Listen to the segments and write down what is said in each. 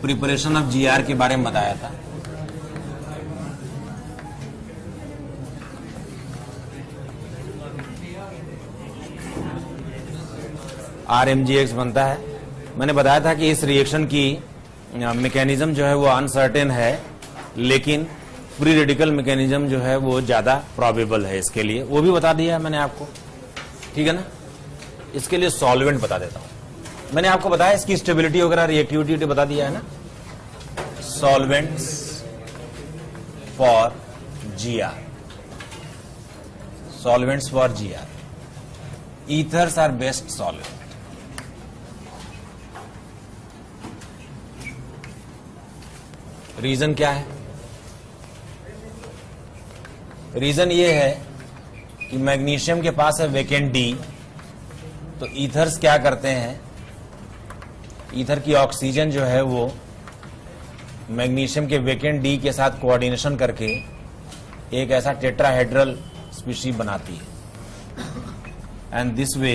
Preparation of GR के बारे में बताया था। RMGX बनता है। मैंने बताया था कि इस रिएक्शन की मैकेनिज्म जो है वो अनसर्टेन है, लेकिन फ्री रेडिकल मैकेनिज्म जो है वो ज्यादा प्रोबेबल है इसके लिए, वो भी बता दिया है मैंने आपको, ठीक है ना। इसके लिए सॉल्वेंट बता देता हूं। मैंने आपको बताया इसकी स्टेबिलिटी वगैरह रिएक्टिविटी बता दिया है ना। Solvents for GR, solvents for GR, ethers are best solvent. Reason क्या है? रीजन ये है कि मैग्नीशियम के पास है वेकेंट डी, तो ईथर्स क्या करते हैं, ईथर की ऑक्सीजन जो है वो मैग्नीशियम के वेकेंट डी के साथ कोऑर्डिनेशन करके एक ऐसा टेट्राहेड्रल स्पीशीज बनाती है, and this way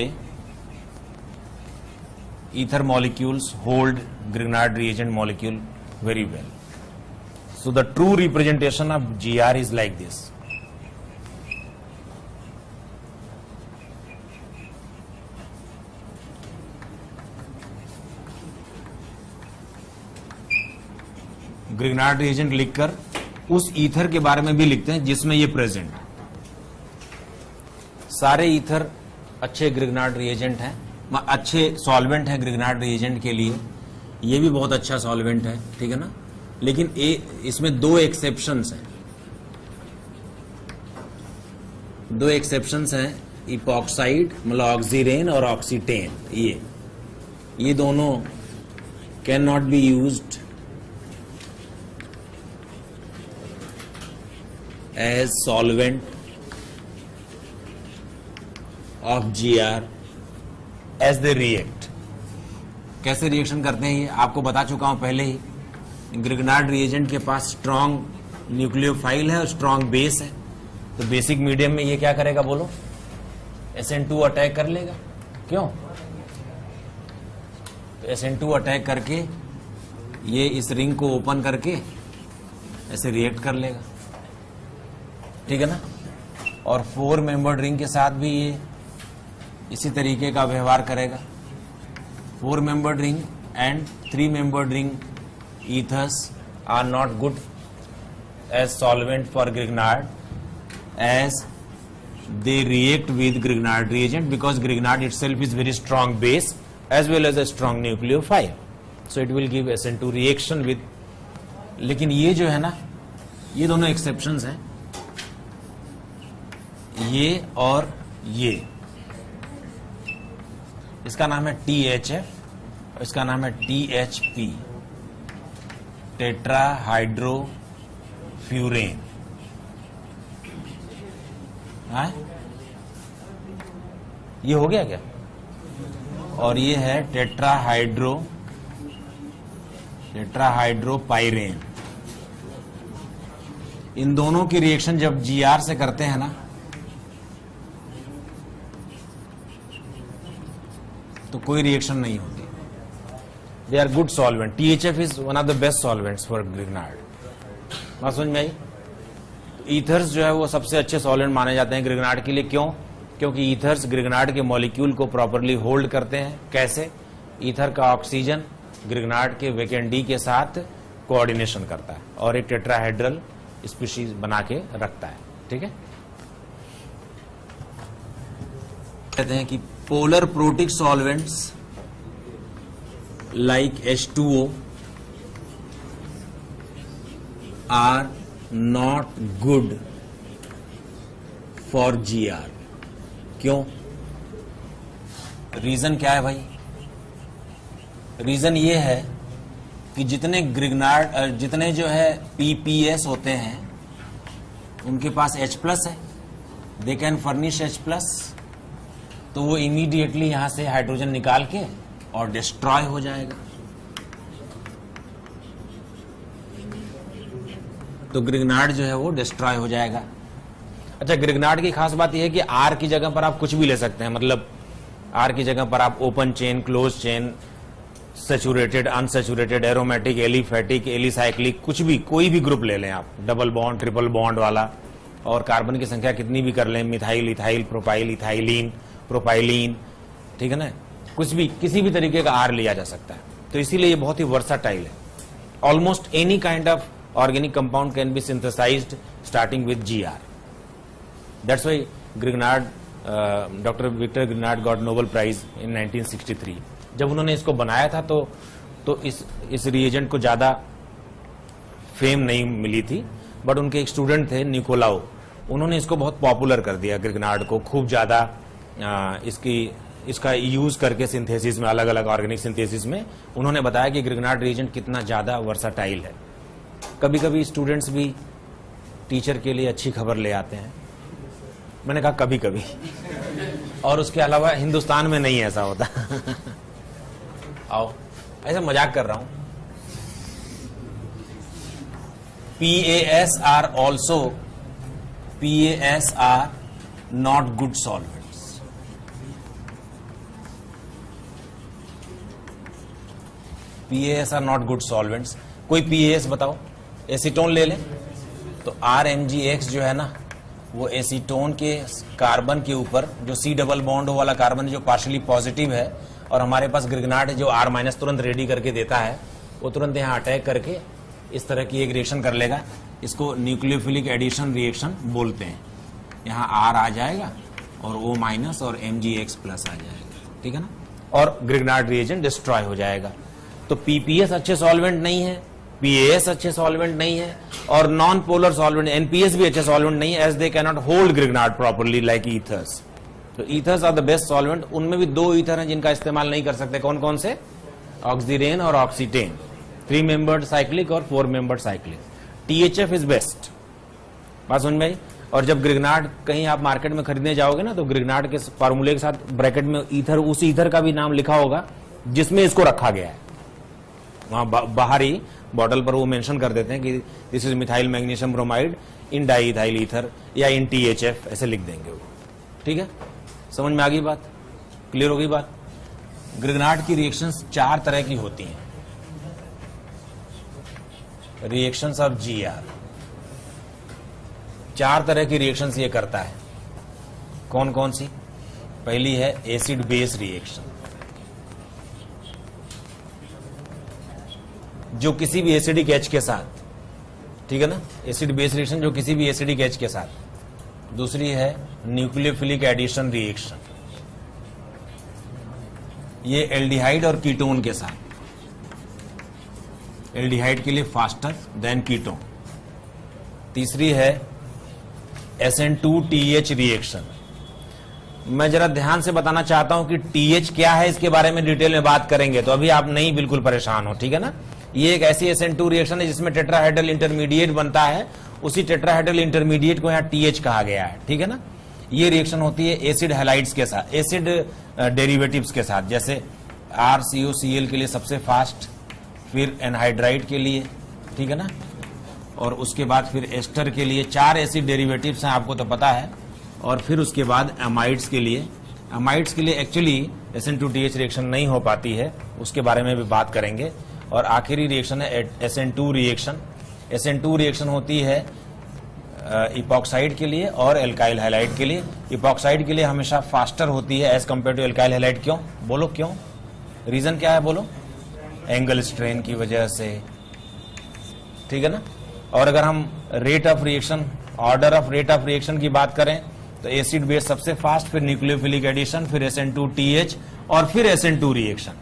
ether molecules hold Grignard reagent molecule very well. So the true representation of GR is like this. Grignard reagent लिखकर उस ईथर के बारे में भी लिखते हैं जिसमें ये प्रेजेंट है। सारे ईथर अच्छे ग्रिग्नार्ड रिएजेंट हैं, अच्छे सॉल्वेंट हैं ग्रिग्नार्ड रिएजेंट के लिए। ये भी बहुत अच्छा सॉल्वेंट है, ठीक है ना। लेकिन इसमें दो एक्सेप्शंस हैं, दो एक्सेप्शंस हैं, इपॉक्साइड मतलब ऑक्सीरेन और ऑक्सीटेन। ये दोनों can not be used as solvent of GR as they react. कैसे रिएक्शन करते हैं ये आपको बता चुका हूं पहले ही। ग्रिग्नार्ड रिएजेंट के पास स्ट्रॉन्ग न्यूक्लियोफाइल है और स्ट्रॉन्ग बेस है, तो बेसिक मीडियम में ये क्या करेगा बोलो, SN2 अटैक कर लेगा। क्यों? तो SN2 अटैक करके ये इस रिंग को ओपन करके ऐसे रिएक्ट कर लेगा, ठीक है ना। और 4 मेंबर्ड रिंग के साथ भी ये इसी तरीके का व्यवहार करेगा। 4 membered ring and 3 membered ring ethers are not good as solvent for Grignard as they react with Grignard reagent, because Grignard itself is very strong base as well as a strong nucleophile, so it will give SN2 reaction with। लेकिन ये जो है ना, ये दोनों exceptions हैं, ये और ये। इसका नाम है THF और इसका नाम है THP, टेट्राहाइड्रोफ्यूरेन। ये हो गया क्या? और ये है टेट्राहाइड्रोपाइरेन। इन दोनों की रिएक्शन जब GR से करते हैं ना, तो कोई रिएक्शन नहीं होती। They are good solvent. THF is one of the best solvents for Grignard. बात समझ में आई? ईथर्स जो है वो सबसे अच्छे सॉल्वेंट माने जाते हैं ग्रिग्नार्ड के लिए। क्यों? क्योंकि ईथर्स ग्रिग्नार्ड के मॉलिक्यूल को प्रॉपरली होल्ड करते हैं। कैसे? ईथर का ऑक्सीजन ग्रिग्नार्ड के वेकेंट डी के साथ कोऑर्डिनेशन करता है और एक टेट्राहेड्रल स्पीशीज बना के रखता है, ठीक है। कहते हैं कि polar protic solvents like H2O are not good for GR। क्यों? रीजन क्या है भाई? रीजन ये है कि जितने ग्रिग्नार्ड जितने जो है PPS होते हैं उनके पास H+ है, दे कैन फर्निश H+, तो वो इमीडिएटली यहां से हाइड्रोजन निकाल के और डिस्ट्रॉय हो जाएगा। तो ग्रिग्नार्ड जो है वो डिस्ट्रॉय हो जाएगा। अच्छा, ग्रिग्नार्ड की खास बात यह है कि R की जगह पर आप कुछ भी ले सकते हैं, मतलब R की जगह पर आप open chain, close chain, saturated, unsaturated, aromatic, aliphatic, alicyclic, कुछ भी, कोई भी ग्रुप ले लें आप, डबल बॉन्ड, ट्रिपल बॉन्ड वाला, और कार्बन की संख्या कितनी भी कर लें, methyl, ethyl, propyl, ethylene, propylene, ठीक है ना, कुछ भी, किसी भी तरीके का आर लिया जा सकता है। तो इसीलिए ये बहुत ही वर्साटाइल है। Almost any kind of organic compound can be synthesized starting with GR। That's why Grignard, doctor Victor Grignard got Nobel prize in 1963। जब उन्होंने इसको बनाया था तो इस रिएजेंट को ज्यादा फेम नहीं मिली थी, बट उनके एक स्टूडेंट थे निकोलाओ, उन्होंने इसको बहुत पॉपुलर कर दिया, ग्रिग्नार्ड को खूब ज्यादा इसका यूज करके सिंथेसिस में, अलग अलग ऑर्गेनिक सिंथेसिस में उन्होंने बताया कि ग्रिग्नार्ड रिएजेंट कितना ज्यादा वर्साटाइल है। कभी कभी स्टूडेंट्स भी टीचर के लिए अच्छी खबर ले आते हैं, मैंने कहा कभी कभी, और उसके अलावा हिंदुस्तान में नहीं ऐसा होता। आओ, ऐसा मजाक कर रहा हूं। PAS are not good solvents। PAS are not good solvents। कोई PAS बताओ, एसीटोन ले लें तो RMgX जो है ना, वो एसीटोन के कार्बन के ऊपर जो C डबल बॉन्ड वाला कार्बन जो पार्शियली पॉजिटिव है, और हमारे पास ग्रिग्नार्ड है जो R- तुरंत रेडी करके देता है, वो तुरंत यहां अटैक करके इस तरह की एक रिएक्शन कर लेगा। इसको न्यूक्लियोफिलिक एडिशन रिएक्शन बोलते हैं। यहाँ R आ जाएगा और O- और MgX प्लस आ जाएगा, ठीक है ना, और ग्रिग्नार्ड रिएजेंट डिस्ट्रॉय हो जाएगा। तो PPS अच्छे सॉल्वेंट नहीं है, PAS अच्छे सॉल्वेंट नहीं है, और नॉन पोलर सॉल्वेंट NPS भी अच्छे सॉल्वेंट नहीं है, as they cannot hold Grignard properly like ethers. तो ethers are the best solvent. उनमें भी 2 ईथर हैं जिनका इस्तेमाल नहीं कर सकते। कौन कौन से? ऑक्सीरेन और ऑक्सीटेन, 3 मेंबर्ड साइक्लिक और 4 membered cyclic. THF is best. बात समझ में आई? और जब ग्रिग्नार्ड कहीं आप मार्केट में खरीदने जाओगे ना, तो ग्रिग्नार्ड के फार्मूले के साथ ब्रैकेट में ईथर, उस ईथर का भी नाम लिखा होगा जिसमें इसको रखा गया है। वहां बाहर ही बॉटल पर वो मेंशन कर देते हैं कि this is methyl magnesium bromide in diethyl ether या इन THF, ऐसे लिख देंगे वो। ठीक है, समझ में आ गई बात? क्लियर हो गई बात? ग्रिग्नार्ड की रिएक्शंस 4 तरह की होती हैं। रिएक्शंस ऑफ GR 4 तरह की रिएक्शंस ये करता है। कौन कौन सी? पहली है एसिड बेस रिएक्शन, जो किसी भी एसिडिक H के साथ, ठीक है ना, एसिड बेस रिएक्शन जो किसी भी एसिडिक H के साथ। दूसरी है न्यूक्लियोफिलिक एडिशन रिएक्शन, ये एल्डिहाइड और कीटोन के साथ। एल्डिहाइड के लिए फास्टर देन कीटोन। तीसरी है SN2TH रिएक्शन। मैं जरा ध्यान से बताना चाहता हूं कि TH क्या है, इसके बारे में डिटेल में बात करेंगे, तो अभी आप नहीं बिल्कुल परेशान हो, ठीक है ना। ये एक ऐसी SN2 रिएक्शन है जिसमें टेट्राहाइड्रल इंटरमीडिएट बनता है। उसी टेट्राहाइड्रल इंटरमीडिएट को यहाँ TH कहा गया है, ठीक है ना। ये रिएक्शन होती है एसिड हैलाइड्स के साथ, एसिड डेरिवेटिव्स के साथ, जैसे RCOCl के लिए सबसे फास्ट, फिर एनहाइड्राइड के लिए, ठीक है ना, और उसके बाद फिर एस्टर के लिए। 4 एसिड डेरिवेटिव्स हैं, आपको तो पता है। और फिर उसके बाद एमाइड्स के लिए। एमाइड्स के लिए एक्चुअली SN2TH रिएक्शन नहीं हो पाती है, उसके बारे में भी बात करेंगे। और आखिरी रिएक्शन है SN2 रिएक्शन। SN2 रिएक्शन होती है इपॉक्साइड के लिए और एल्काइल हैलाइड के लिए। इपॉक्साइड के लिए हमेशा फास्टर होती है as compare to alkyl halide. क्यों? बोलो क्यों? रीजन क्या है? बोलो। एंगल स्ट्रेन की वजह से, ठीक है ना। और अगर हम rate of reaction, order of rate of reaction की बात करें, तो एसिड बेस सबसे फास्ट, फिर न्यूक्लियोफिलिक एडिशन, फिर SN2TH और फिर SN2 रिएक्शन।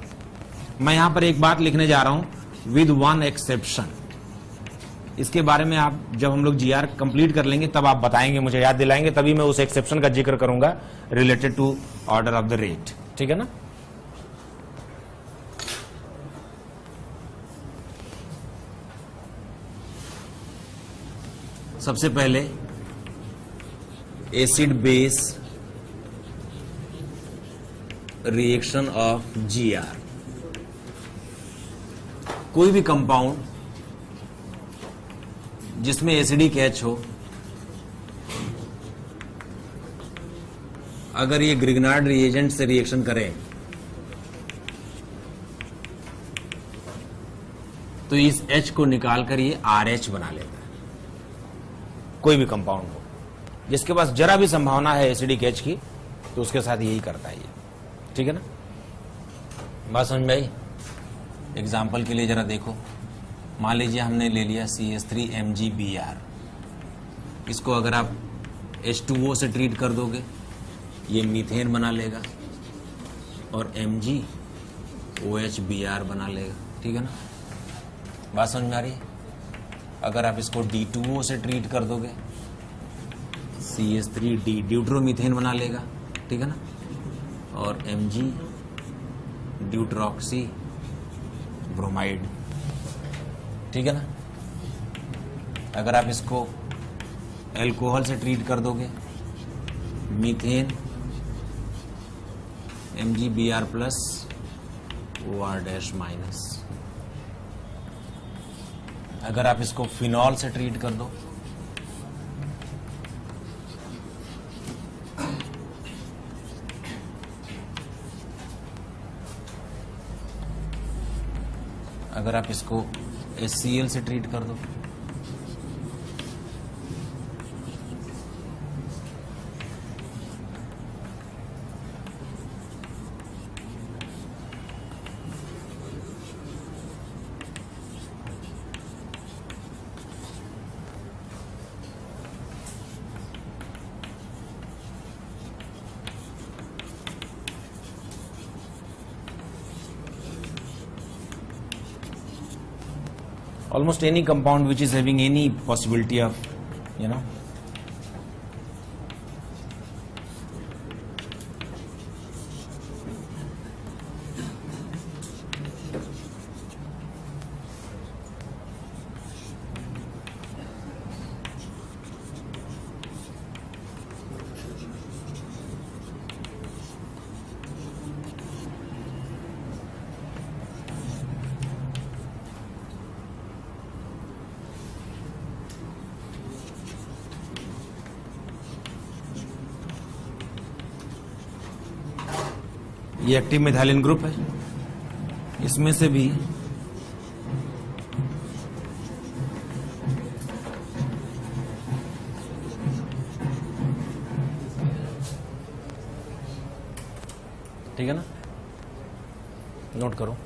मैं यहां पर एक बात लिखने जा रहा हूं, विद वन एक्सेप्शन। इसके बारे में आप जब हम लोग GR कंप्लीट कर लेंगे तब आप बताएंगे, मुझे याद दिलाएंगे, तभी मैं उस एक्सेप्शन का जिक्र करूंगा related to order of the rate, ठीक है ना। सबसे पहले acid base reaction of GR। कोई भी कंपाउंड जिसमें एसिडिक H हो, अगर ये ग्रिग्नार्ड रिएजेंट से रिएक्शन करे तो इस H को निकाल कर ये RH बना लेता है। कोई भी कंपाउंड हो जिसके पास जरा भी संभावना है एसिडिक H की, तो उसके साथ यही करता है ये। ठीक है ना, बात समझ में आई? एग्जाम्पल के लिए जरा देखो, मान लीजिए हमने ले लिया CH3MgBr। इसको अगर आप H2O से ट्रीट कर दोगे, ये मीथेन बना लेगा और MgOHBr बना लेगा। ठीक है ना, बात समझ में आ रही है? अगर आप इसको D2O से ट्रीट कर दोगे, CH3D ड्यूट्रोमीथेन बना लेगा। ठीक है ना, और Mg ड्यूट्रॉक्सी ब्रोमाइड। ठीक है ना, अगर आप इसको एल्कोहल से ट्रीट कर दोगे, methane MgBr plus OR- minus. अगर आप इसको फिनॉल से ट्रीट कर दो, अगर आप इसको HCl से ट्रीट कर दो, almost any compound which is having any possibility of, ये एक्टिव मिथाइलिन ग्रुप है, इसमें से भी ठीक है ना, नोट करो।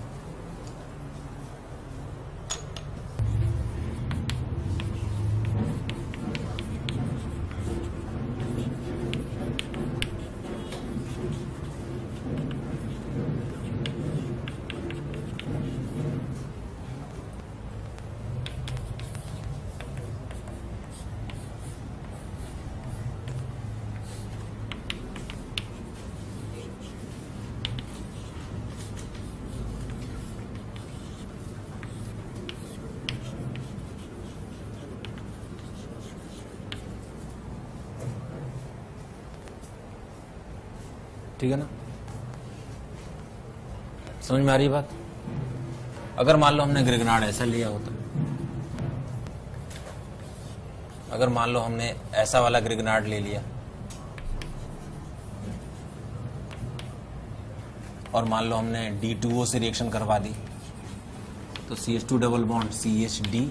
ठीक है ना, समझ में आ रही बात? अगर मान लो हमने ग्रिग्नार्ड ऐसा लिया होता, अगर मान लो हमने ऐसा वाला ग्रिग्नार्ड ले लिया और मान लो हमने D2O से रिएक्शन करवा दी, तो CH2 डबल बॉन्ड CHD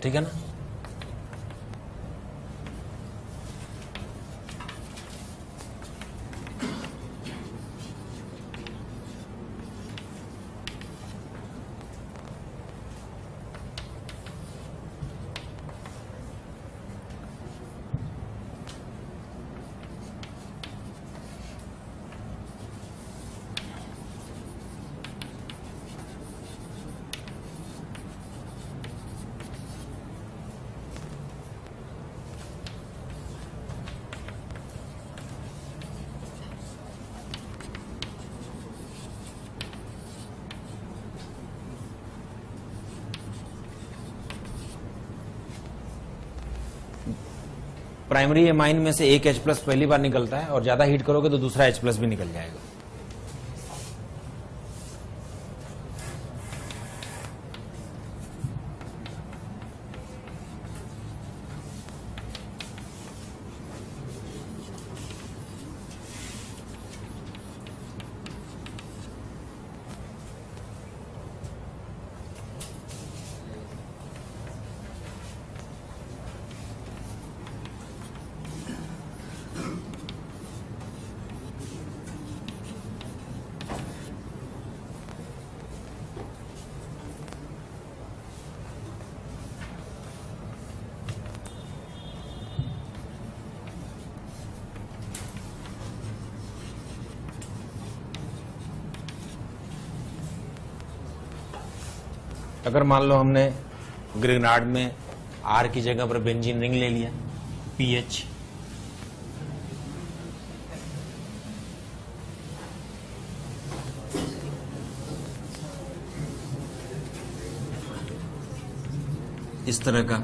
ठीक है ना, प्राइमरी एमाइन में से एक H प्लस पहली बार निकलता है और ज्यादा हीट करोगे तो दूसरा H प्लस भी निकल जाएगा। अगर मान लो हमने ग्रिग्नार्ड में R की जगह पर बेंजीन रिंग ले लिया, पीएच, इस तरह का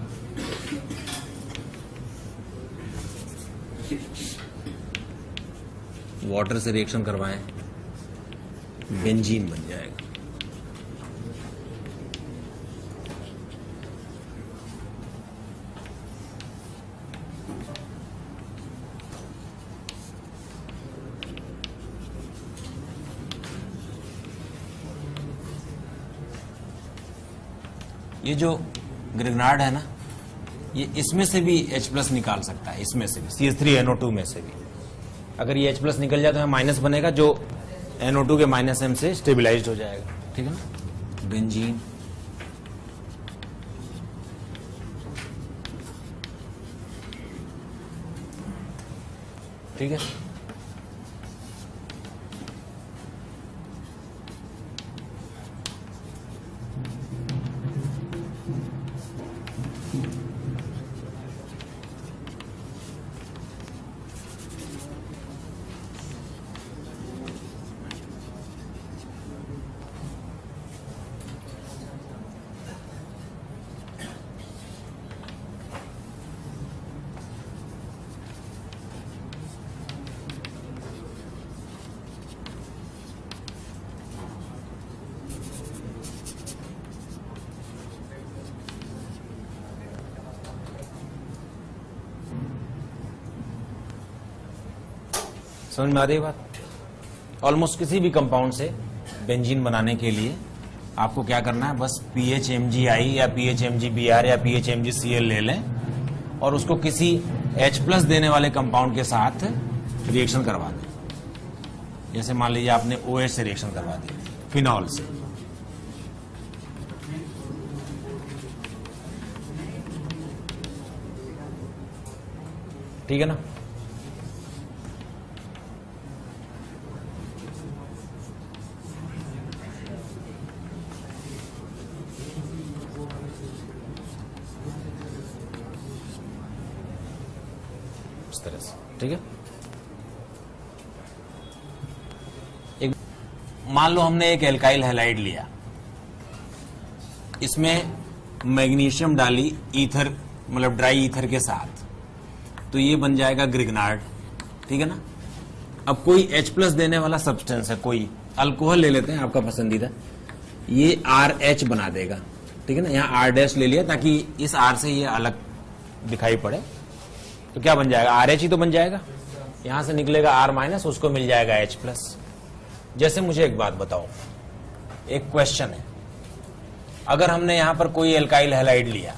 वाटर से रिएक्शन करवाएं, बेंजीन बन जाएगा। ये जो ग्रिग्नार्ड है ना, ये इसमें से भी H+ निकाल सकता है, इसमें से भी CH3NO2 में से भी। अगर ये H+ निकल जाए तो यहाँ माइनस बनेगा, जो NO2 के -M से स्टेबिलाइज्ड हो जाएगा। ठीक है ना, बेंजीन, ठीक है। समझ में आ रही है बात? ऑलमोस्ट किसी भी कंपाउंड से बेंजीन बनाने के लिए आपको क्या करना है, बस PHMgI या PHMgBr या PHMgCl ले लें और उसको किसी H+ देने वाले कंपाउंड के साथ रिएक्शन करवा दें। जैसे मान लीजिए आपने OH से रिएक्शन करवा दी, फिनॉल से, ठीक है ना। इस तरह से, ठीक है। एक मान लो हमने एक एल्काइल हैलाइड लिया, इसमें मैग्नीशियम डाली ईथर, मतलब ड्राई ईथर के साथ, तो ये बन जाएगा ग्रिग्नार्ड, ठीक है ना। अब कोई H+ देने वाला सब्सटेंस है, कोई अल्कोहल ले लेते हैं आपका पसंदीदा, ये RH बना देगा, ठीक है ना। यहाँ R' ले लिया ताकि इस R से ये अलग दिखाई पड़े, तो क्या बन जाएगा, RH ही तो बन जाएगा। यहां से निकलेगा R-, उसको मिल जाएगा H+। जैसे मुझे एक बात बताओ, एक क्वेश्चन है, अगर हमने यहां पर कोई एल्काइल हैलाइड लिया,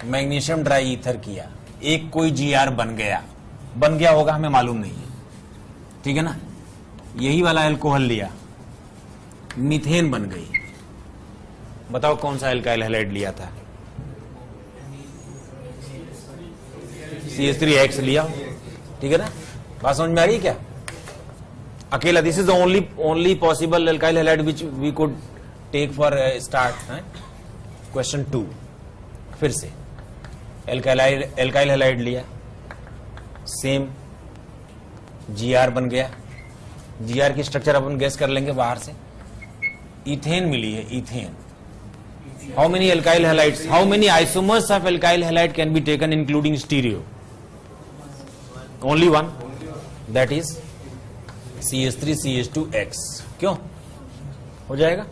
मैग्नीशियम ड्राई ईथर किया, एक कोई Gr बन गया होगा, हमें मालूम नहीं है, ठीक है ना। यही वाला अल्कोहल लिया, मीथेन बन गई, बताओ कौन सा एल्काइल हैलाइड लिया था, CH3X लिया, ठीक है ना। बात समझ में आ रही है क्या? अकेला, this is the only possible alkyl halide which we could take for start. Question 2 फिर से, एल्काइल हैलाइड लिया, सेम Gr बन गया, Gr की स्ट्रक्चर अपन गेस कर लेंगे बाहर से, इथेन मिली है, ethane. How many alkyl halides, how many isomers of alkyl halide can be taken including stereo? Only one, that is CH3CH2X। क्यों हो जाएगा?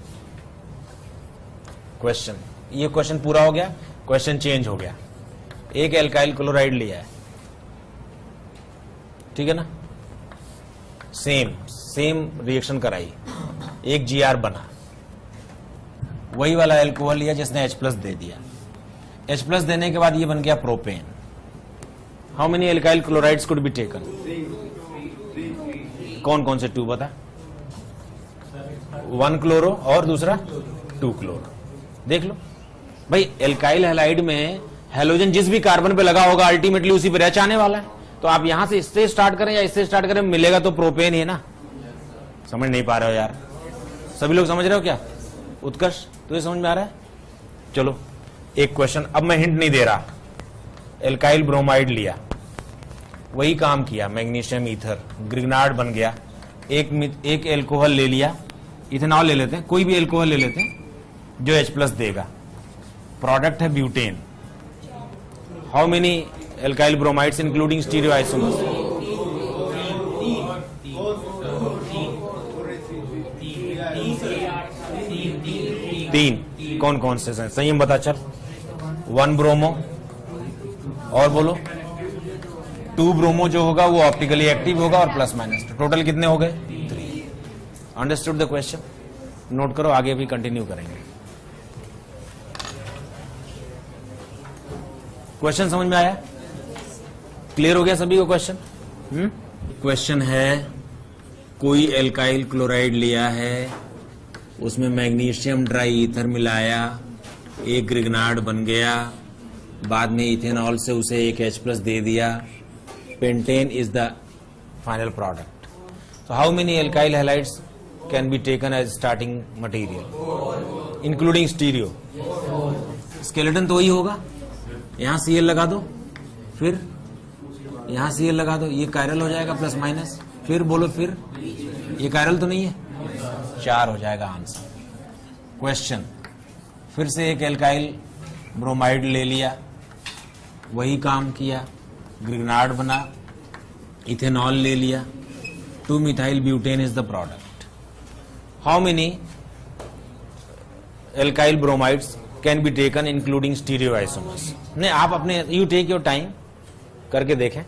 क्वेश्चन, ये क्वेश्चन पूरा हो गया, क्वेश्चन चेंज हो गया। एक एल्काइल क्लोराइड लिया है, ठीक है ना, सेम रिएक्शन कराई, एक Gr बना, वही वाला एल्कोहल लिया जिसने H+ दे दिया, H+ देने के बाद ये बन गया propane. How many alkyl chlorides could be taken? कौन कौन से 2 बता? 1 क्लोरो और दूसरा 2 क्लोरो। देख लो भाई, एल्काइल हैलाइड में हैलोजन जिस भी कार्बन पे लगा होगा अल्टीमेटली उसी पर H आने वाला है, तो आप यहां से इससे स्टार्ट करें या इससे स्टार्ट करें, मिलेगा तो प्रोपेन ही है ना। समझ नहीं पा रहे हो यार? सभी लोग समझ रहे हो क्या? उत्कर्ष तो ये समझ में आ रहा है? चलो एक क्वेश्चन, अब मैं हिंट नहीं दे रहा। एल्काइल ब्रोमाइड लिया, वही काम किया, मैग्नीशियम ईथर, ग्रिग्नार्ड बन गया, एक एल्कोहल ले लिया, इथेनॉल ले लेते हैं, कोई भी एल्कोहल ले लेते हैं जो H+ देगा, प्रोडक्ट है butane. How many alkyl bromides including stereo isomers? तीन। कौन कौन से हैं? संयम बता चल। 1 ब्रोमो, और बोलो 2 ब्रोमो जो होगा वो ऑप्टिकली एक्टिव होगा और प्लस माइनस, टोटल कितने हो गए? 3। Understood the question? नोट करो, आगे भी कंटिन्यू करेंगे। क्वेश्चन समझ में आया? क्लियर हो गया सभी को क्वेश्चन? क्वेश्चन है, कोई एल्काइल क्लोराइड लिया है, उसमें मैग्नीशियम ड्राई ईथर मिलाया, एक ग्रिग्नार्ड बन गया, बाद में इथेनॉल से उसे एक H+ दे दिया, pentane is the final product. So how many alkyl halides can be taken as starting material, including stereo? Skeleton तो वही होगा, यहां Cl लगा दो, फिर यहां Cl लगा दो, ये कायरल हो जाएगा प्लस माइनस, फिर बोलो, फिर ये कायरल तो नहीं है, 4 हो जाएगा आंसर। क्वेश्चन, फिर से एक एल्काइल ब्रोमाइड ले लिया, वही काम किया, ग्रिग्नार्ड बना, इथेनॉल ले लिया, 2-methyl butane is the product. How many alkyl bromides can be taken including stereoisomers? नहीं, आप अपने you take your time करके देखें।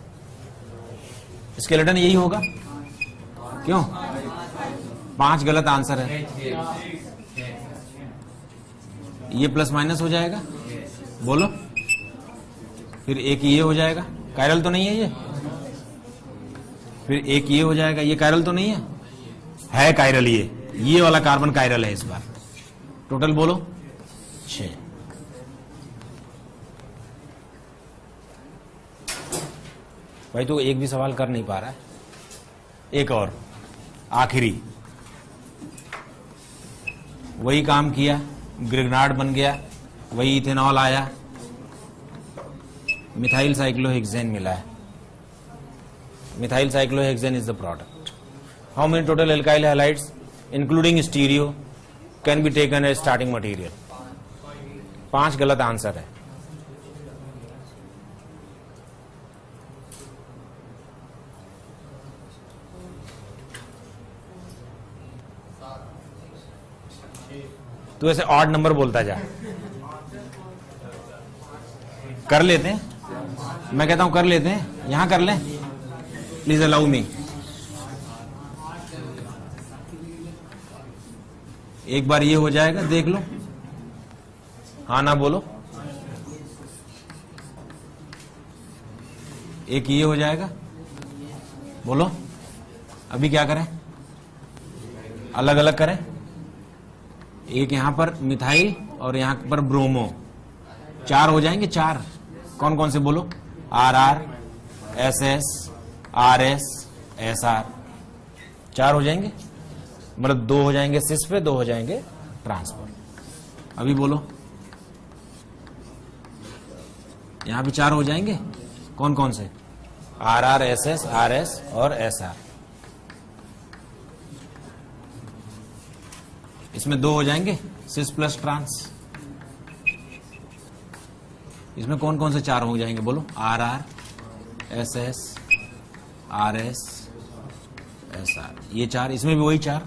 स्केलेटन यही होगा, क्यों? 5 गलत आंसर है, ये प्लस माइनस हो जाएगा, बोलो, फिर एक ये हो जाएगा, कायरल तो नहीं है ये, फिर एक ये हो जाएगा, ये कायरल तो नहीं है कायरल, ये वाला कार्बन कायरल है इस बार। टोटल बोलो 6। भाई तो एक भी सवाल कर नहीं पा रहा है। एक और आखिरी, वही काम किया, ग्रिग्नार्ड बन गया, वही इथेनॉल आया, मिथाइल साइक्लोहेक्सेन मिला है, methyl cyclohexane is the product. How many total alkyl halides including stereo can be taken as starting material? 5 गलत आंसर है। तो ऐसे ऑड नंबर बोलता जा, कर लेते हैं, मैं कहता हूं कर लेते हैं, यहां कर लें, प्लीज अलाउ मी। एक बार ये हो जाएगा, देख लो, हाँ ना बोलो, एक ये हो जाएगा, बोलो, अभी क्या करें? अलग अलग करें, एक यहां पर मिथाइल और यहां पर ब्रोमो, 4 हो जाएंगे, 4 कौन कौन से बोलो? RR, SS, RS, SR, 4 हो जाएंगे, मतलब 2 हो जाएंगे सिस पे, 2 हो जाएंगे ट्रांस पर। अभी बोलो, यहां भी 4 हो जाएंगे, कौन कौन से? RR, SS, RS और SR। इसमें 2 हो जाएंगे सिस प्लस ट्रांस। इसमें कौन कौन से 4 हो जाएंगे बोलो? RR, SS, RS, SR, ये 4, इसमें भी वही 4,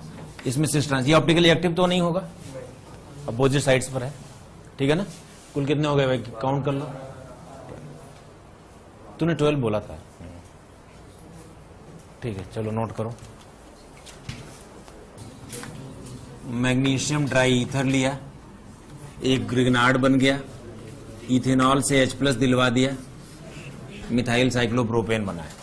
इसमें सिस ट्रांस। ये ऑप्टिकली एक्टिव तो नहीं होगा, अपोजिट साइड्स पर है, ठीक है ना? कुल कितने हो गए भाई, काउंट कर लो। तूने 12 बोला था, ठीक है, चलो नोट करो। मैग्नीशियम ड्राई ईथर लिया, एक ग्रिग्नार्ड बन गया, इथेनॉल से H+ दिलवा दिया, मिथाइल साइक्लोप्रोपेन बनाया।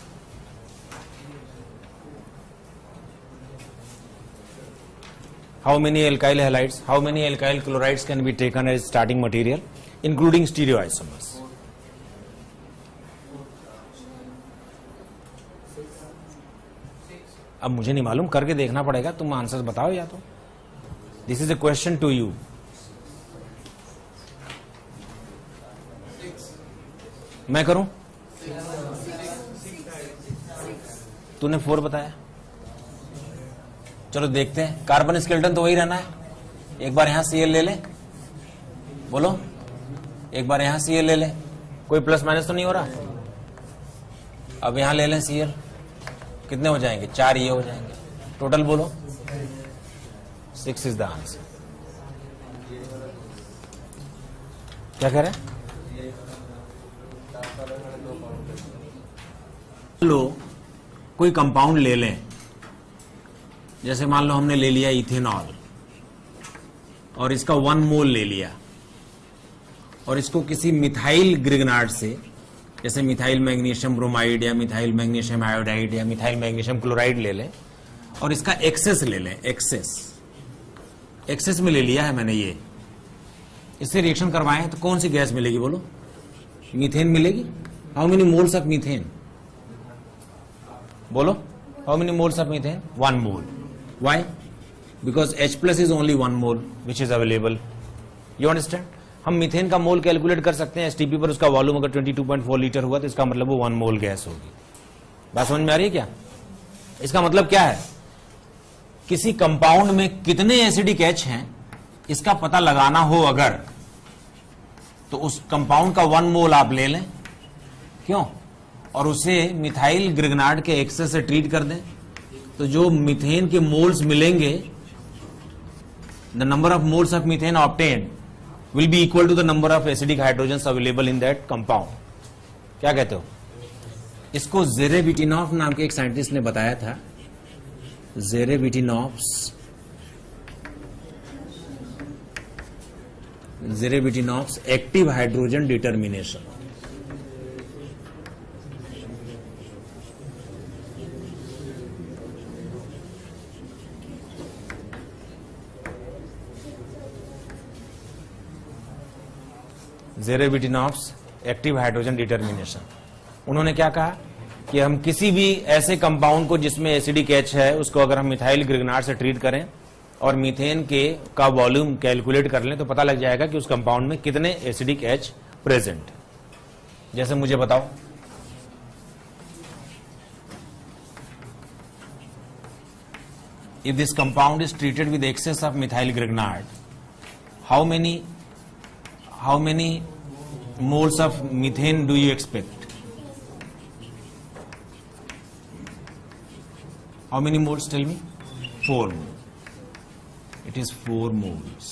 How many alkyl halides, how many alkyl chlorides can be taken as starting material including stereoisomers? अब मुझे नहीं मालूम, करके देखना पड़ेगा, तुम आंसर बताओ या तो। This is a question to you. मैं करूं? तूने 4 बताया। चलो देखते हैं, कार्बन स्केलेटन तो वही रहना है। एक बार यहां Cl ले ले, बोलो एक बार यहां Cl ले ले, कोई प्लस माइनस तो नहीं हो रहा। अब यहां ले लें Cl, कितने हो जाएंगे? 4 ये हो जाएंगे। टोटल बोलो, 6 इज द आंसर। क्या कह रहे हैं? लो कोई कंपाउंड ले लें, जैसे मान लो हमने ले लिया इथेनॉल और इसका 1 मोल ले लिया और इसको किसी मिथाइल ग्रिगनार्ड से, जैसे मिथाइल मैग्नीशियम ब्रोमाइड या मिथाइल मैग्नीशियम आयोडाइड या मिथाइल मैग्नीशियम क्लोराइड ले लें और इसका एक्सेस ले लें। एक्सेस में ले लिया है मैंने ये, इससे रिएक्शन करवाएं तो कौन सी गैस मिलेगी? बोलो, मीथेन मिलेगी। How many moles of methane? बोलो, how many moles of methane? 1 mole. Why? Because H+ is only 1 mole which is available. You understand? हम मीथेन का मोल कैलकुलेट कर सकते हैं एसटीपी पर, उसका वॉल्यूम अगर 22.4 लीटर हुआ तो इसका मतलब वो 1 मोल गैस होगी। बात समझ में आ रही है क्या? इसका मतलब क्या है? किसी कंपाउंड में कितने एसिडिक H हैं इसका पता लगाना हो अगर, तो उस कंपाउंड का 1 मोल आप ले लें, क्यों, और उसे मिथाइल ग्रिगनार्ड के एक्सेस से ट्रीट कर दें, तो जो मीथेन के मोल्स मिलेंगे, the number of moles of methane obtained will be equal to the number of acidic hydrogens available in that compound। क्या कहते हो? इसको ज़ेरेबिटिनॉफ नाम के एक साइंटिस्ट ने बताया था। Zerewitinoff's active hydrogen determination. Zerewitinoff's active hydrogen determination. उन्होंने क्या कहा कि हम किसी भी ऐसे कंपाउंड को जिसमें एसिडिक H है उसको अगर हम मिथाइल ग्रिगनार्ड से ट्रीट करें और मीथेन के का वॉल्यूम कैलकुलेट कर लें तो पता लग जाएगा कि उस कंपाउंड में कितने एसिडिक H प्रेजेंट। जैसे मुझे बताओ, if this compound is treated with excess of methyl grignard, how many moles of methane do you expect? How many moles? Tell me. 4 moles. It is 4 moles.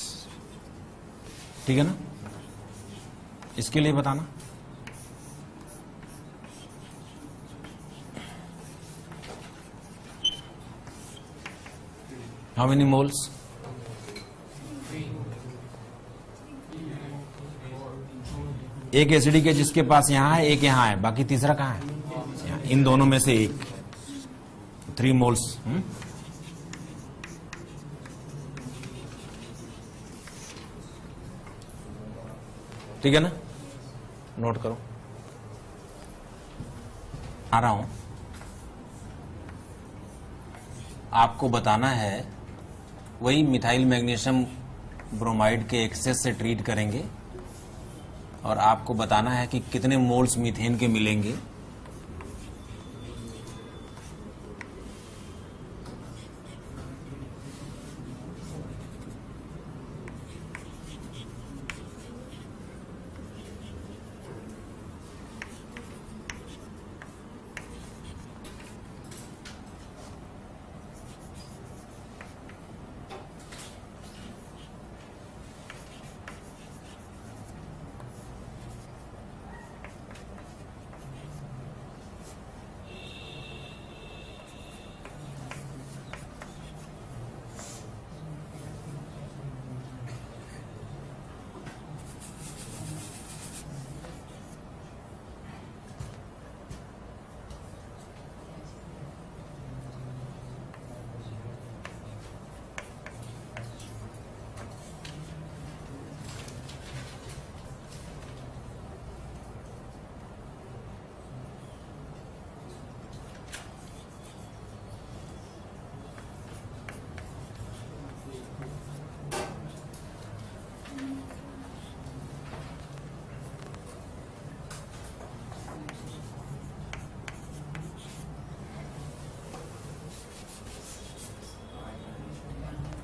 ठीक है ना? इसके लिए बताना। How many moles? एक एसिडिक है जिसके पास यहां है, एक यहां है, बाकी तीसरा कहां है? इन दोनों में से एक। 3 मोल्स। ठीक है ना? नोट करो, आ रहा हूं। आपको बताना है, वही मिथाइल मैग्नीशियम ब्रोमाइड के एक्सेस से ट्रीट करेंगे और आपको बताना है कि कितने मोल्स मीथेन के मिलेंगे।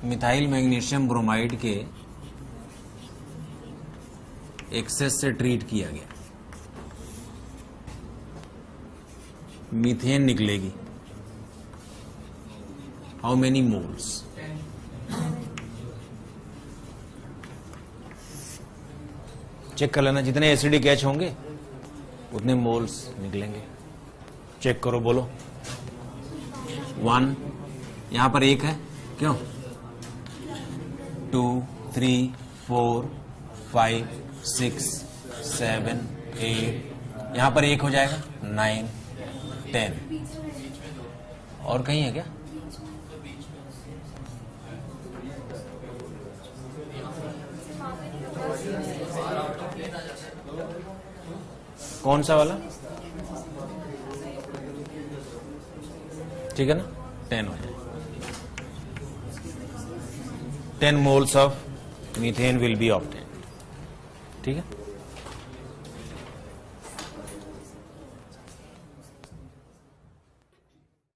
मिथाइल मैग्नीशियम ब्रोमाइड के एक्सेस से ट्रीट किया गया, मीथेन निकलेगी। How many moles? चेक कर लेना, जितने एसिडिक एच होंगे उतने मोल्स निकलेंगे। चेक करो, बोलो। 1, यहां पर 1 है, क्यों? 2, 3, 4, 5, 6, 7, 8, यहां पर 1 हो जाएगा। 9, 10। और कहीं है क्या? कौन सा वाला? ठीक है ना, 10 हो जाए। 10 moles of methane will be obtained। ठीक है।